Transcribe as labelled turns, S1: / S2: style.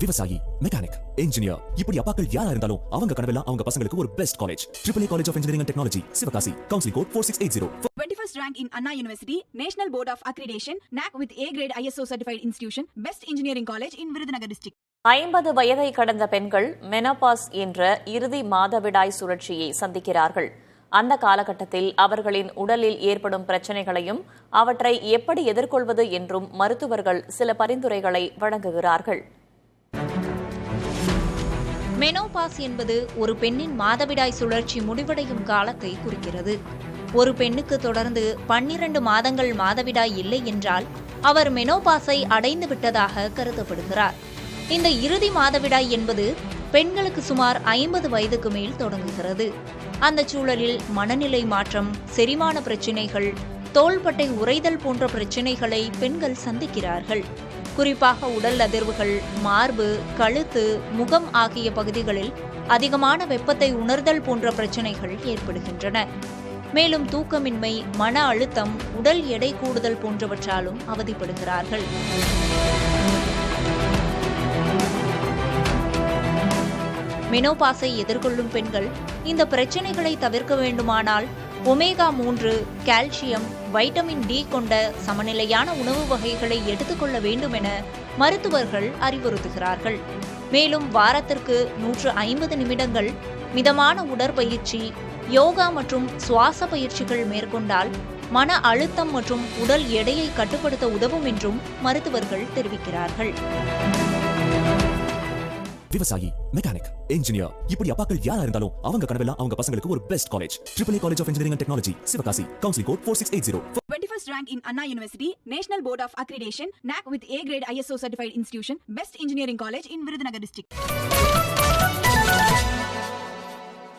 S1: விவசாயி, mechanic, engineer, இப்படி அப்பாக்கள் யாரா இருந்தாலும் அவங்க கனவெல்லாம் அவங்க பசங்களுக்கு ஒரு best college. AAA College of Engineering and Technology, Sivakasi. Counseling code 4680.
S2: 21st rank in Anna University, National Board of Accreditation, NAC with A grade ISO certified institution, Best Engineering College in Virudhunagar district.
S3: 50 வயதை கடந்த பெண்கள் menopause என்ற இறுதி மாதவிடாய் சுழற்சியை சந்திக்கிறார்கள். அந்த காலகட்டத்தில் அவர்களின் உடலில் ஏற்படும் பிரச்சினைகளையும் அவற்றை எப்படி எதிர்கொள்வது என்றும் மருத்துவர்கள் சில பரிந்துரைகளை வழங்குகிறார்கள்.
S4: மெனோபாஸ் என்பது ஒரு பெண்ணின் மாதவிடாய் சுழற்சி முடிவடையும் காலத்தை குறிக்கிறது. ஒரு பெண்ணுக்கு தொடர்ந்து 12 மாதங்கள் மாதவிடாய் இல்லை என்றால் அவர் மெனோபாஸை அடைந்து விட்டதாக கருதப்படுகிறார். இந்த இறுதி மாதவிடாய் என்பது பெண்களுக்கு சுமார் 50 வயதுக்கு மேல் தொடங்குகிறது. அந்த சூழலில் மனநிலை மாற்றம், செரிமான பிரச்சினைகள், தோள்பட்டை உறைதல் போன்ற பிரச்சினைகளை பெண்கள் சந்திக்கிறார்கள். குறிப்பாக உடல் அதிர்வுகள், மார்பு, கழுத்து, முகம் ஆகிய பகுதிகளில் அதிகமான வெப்பத்தை உணர்தல் போன்ற பிரச்சினைகள் ஏற்படுகின்றன. மேலும் தூக்கமின்மை, மன அழுத்தம், உடல் எடை கூடுதல் போன்றவற்றாலும் அவதிப்படுகிறார்கள். மெனோபாஸை எதிர்கொள்ளும் பெண்கள் இந்த பிரச்சினைகளை தவிர்க்க வேண்டுமானால் ஒமேகா 3, கால்சியம், வைட்டமின் டி கொண்ட சமநிலையான உணவு வகைகளை எடுத்துக்கொள்ள வேண்டும் என மருத்துவர்கள் அறிவுறுத்துகிறார்கள். மேலும் வாரத்திற்கு 150 நிமிடங்கள் மிதமான உடற்பயிற்சி, யோகா மற்றும் சுவாச பயிற்சிகள் மேற்கொண்டால் மன அழுத்தம் மற்றும் உடல் எடையை கட்டுப்படுத்த உதவும் என்றும் மருத்துவர்கள் தெரிவிக்கிறார்கள்.
S1: விவசாயி, மெக்கானிக், இன்ஜினியர், இப்படி அப்பாக்கள் யாரா இருந்தாலும் அவங்க கனவெல்லாம் அவங்க பசங்களுக்கு ஒரு best college. AAA College of Engineering and Technology, Sivakasi. Counseling code 4680.
S2: 21st rank in Anna University, National Board of Accreditation, NAC with A grade ISO certified institution, Best Engineering College in Virudhunagar district.